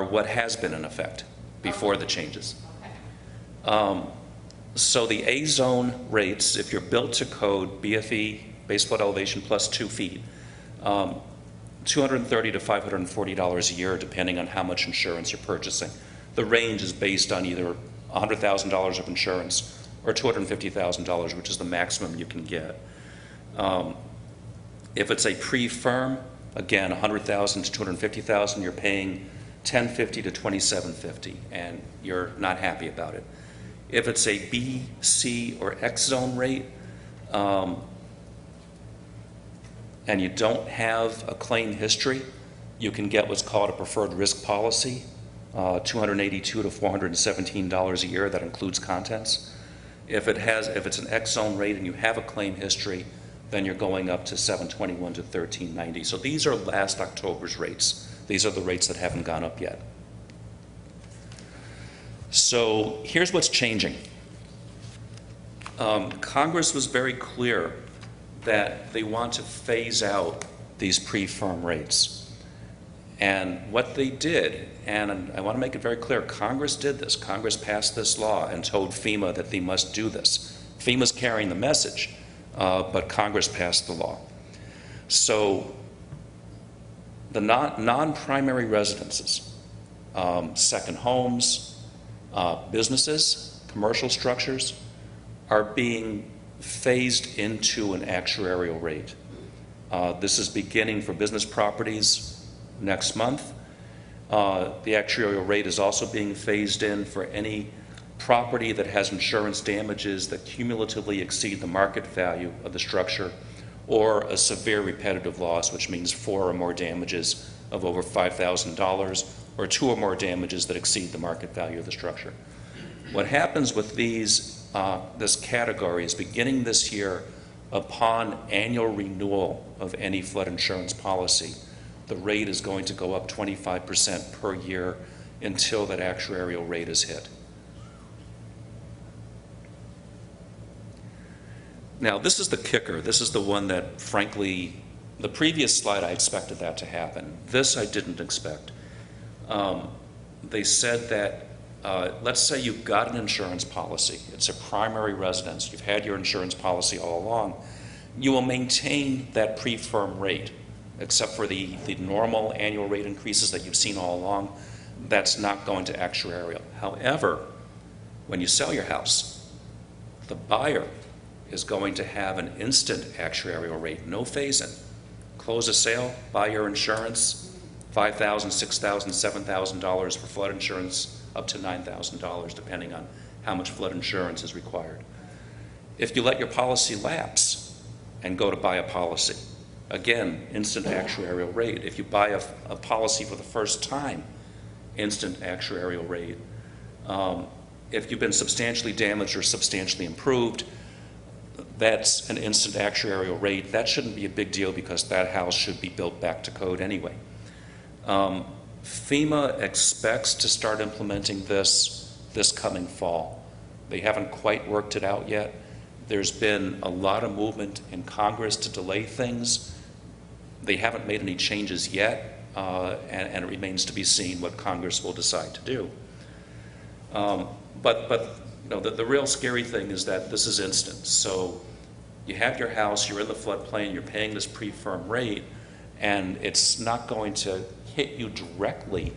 what has been in effect before the changes. So the A zone rates, if you're built to code, BFE, base flood elevation plus 2 feet, $230 to $540 a year, depending on how much insurance you're purchasing. The range is based on either $100,000 of insurance or $250,000, which is the maximum you can get. If it's a pre-firm, again, $100,000 to $250,000, you're paying $1,050 to $2,750, and you're not happy about it. If it's a B, C, or X zone rate, and you don't have a claim history, you can get what's called a preferred risk policy, $282 to $417 a year. That includes contents. If it's an X zone rate and you have a claim history, then you're going up to $721 to $1390. So these are last October's rates. These are the rates that haven't gone up yet. So here's what's changing. Congress was very clear that they want to phase out these pre-firm rates. And what they did, and I want to make it very clear, Congress did this. Congress passed this law and told FEMA that they must do this. FEMA's carrying the message, but Congress passed the law. So the non-primary residences, second homes, businesses, commercial structures, are being phased into an actuarial rate. This is beginning for business properties next month. The actuarial rate is also being phased in for any property that has insurance damages that cumulatively exceed the market value of the structure, or a severe repetitive loss, which means 4 or more damages of over $5,000, or 2 or more damages that exceed the market value of the structure. What happens with this category is, beginning this year, upon annual renewal of any flood insurance policy, the rate is going to go up 25% per year until that actuarial rate is hit. Now, this is the kicker. This is the one that, frankly, the previous slide I expected that to happen. This I didn't expect. They said that, let's say you've got an insurance policy. It's a primary residence. You've had your insurance policy all along. You will maintain that pre-firm rate, except for the normal annual rate increases that you've seen all along. That's not going to actuarial. However, when you sell your house, the buyer is going to have an instant actuarial rate, no phase-in. Close a sale, buy your insurance, $5,000, $6,000, $7,000 for flood insurance, up to $9,000, depending on how much flood insurance is required. If you let your policy lapse and go to buy a policy, again, instant actuarial rate. If you buy a policy for the first time, instant actuarial rate. If you've been substantially damaged or substantially improved, that's an instant actuarial rate. That shouldn't be a big deal because that house should be built back to code anyway. FEMA expects to start implementing this coming fall. They haven't quite worked it out yet. There's been a lot of movement in Congress to delay things. They haven't made any changes yet, and it remains to be seen what Congress will decide to do. But you know, the real scary thing is that this is instant. So you have your house, you're in the floodplain, you're paying this pre-firm rate, and it's not going to hit you directly